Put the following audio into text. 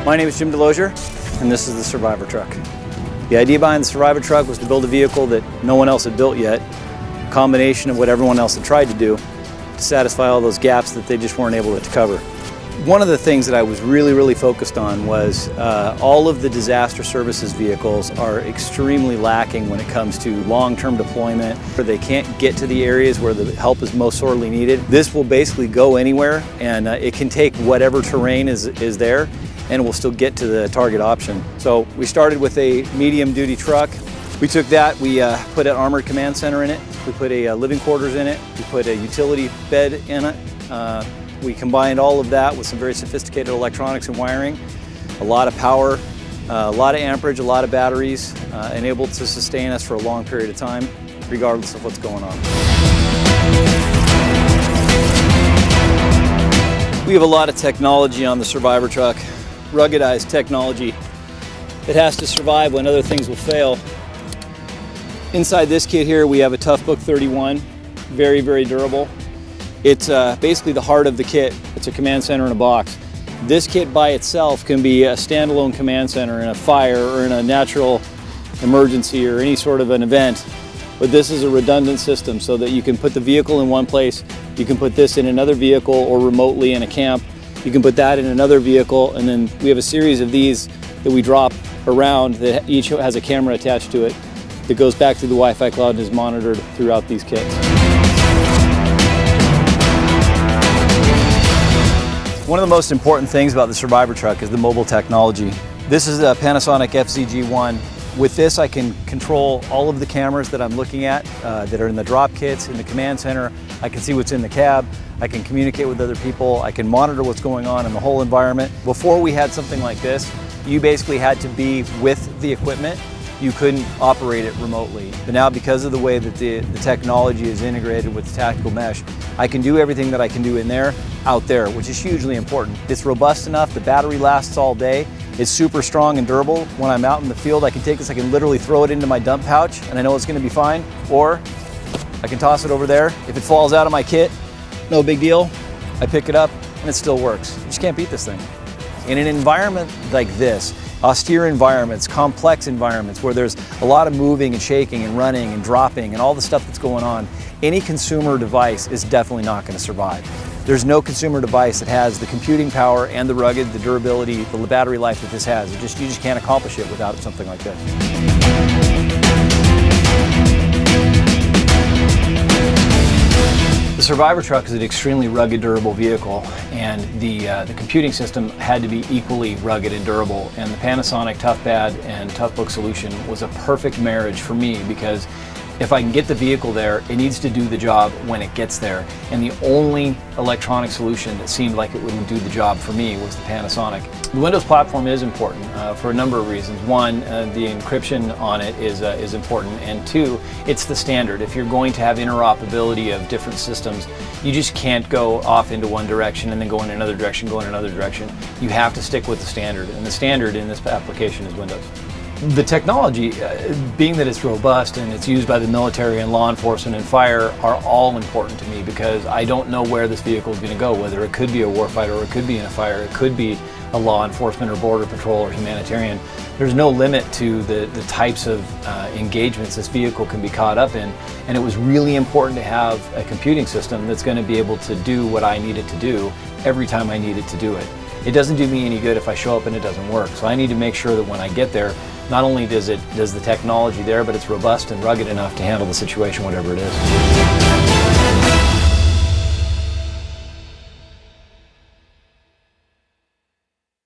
My name is Jim Delosier, and this is the Survivor Truck. The idea behind the Survivor Truck was to build a vehicle that no one else had built yet, a combination of what everyone else had tried to do to satisfy all those gaps that they just weren't able to cover. One of the things that I was really focused on was all of the disaster services vehicles are extremely lacking when it comes to long-term deployment, where they can't get to the areas where the help is most sorely needed. This will basically go anywhere, and it can take whatever terrain is there, and we'll still get to the target option. So we started with a medium-duty truck. We took that, we put an armored command center in it, we put a living quarters in it, we put a utility bed in it. We combined all of that with some very sophisticated electronics and wiring, a lot of power, a lot of amperage, a lot of batteries, and able to sustain us for a long period of time, regardless of what's going on. We have a lot of technology on the Survivor Truck, ruggedized technology that has to survive when other things will fail. Inside this kit here, we have a Toughbook 31, very durable. It's basically the heart of the kit. It's a command center in a box. This kit by itself can be a standalone command center in a fire or in a natural emergency or any sort of an event. But this is a redundant system so that you can put the vehicle in one place, you can put this in another vehicle or remotely in a camp, you can put that in another vehicle, and then we have a series of these that we drop around that each has a camera attached to it that goes back to the Wi-Fi cloud and is monitored throughout these kits. One of the most important things about the Survivor Truck is the mobile technology. This is a Panasonic FZG1. With this, I can control all of the cameras that I'm looking at that are in the drop kits, in the command center. I can see what's in the cab. I can communicate with other people. I can monitor what's going on in the whole environment. Before we had something like this, you basically had to be with the equipment. You couldn't operate it remotely. But now, because of the way that the technology is integrated with the tactical mesh, I can do everything that I can do in there, out there, which is hugely important. It's robust enough, the battery lasts all day. It's super strong and durable. When I'm out in the field, I can take this, I can literally throw it into my dump pouch and I know it's gonna be fine. Or I can toss it over there. If it falls out of my kit, no big deal. I pick it up and it still works. You just can't beat this thing. In an environment like this, austere environments, complex environments where there's a lot of moving and shaking and running and dropping and all the stuff that's going on, any consumer device is definitely not going to survive. There's no consumer device that has the computing power and the rugged, the durability, the battery life that this has. You just can't accomplish it without something like this. The Survivor Truck is an extremely rugged, durable vehicle, and the computing system had to be equally rugged and durable. And the Panasonic Toughpad and Toughbook solution was a perfect marriage for me, because if I can get the vehicle there, it needs to do the job when it gets there. And the only electronic solution that seemed like it wouldn't do the job for me was the Panasonic. The Windows platform is important for a number of reasons. One, the encryption on it is important, and two, it's the standard. If you're going to have interoperability of different systems, you just can't go off into one direction and then go in another direction, go in another direction. You have to stick with the standard, and the standard in this application is Windows. The technology, being that it's robust and it's used by the military and law enforcement and fire, are all important to me, because I don't know where this vehicle is going to go, whether it could be a warfighter or it could be in a fire, it could be a law enforcement or border patrol or humanitarian. There's no limit to the types of engagements this vehicle can be caught up in, and it was really important to have a computing system that's going to be able to do what I need it to do every time I need it to do it. It doesn't do me any good if I show up and it doesn't work, so I need to make sure that when I get there, not only does the technology there, but it's robust and rugged enough to handle the situation, whatever it is.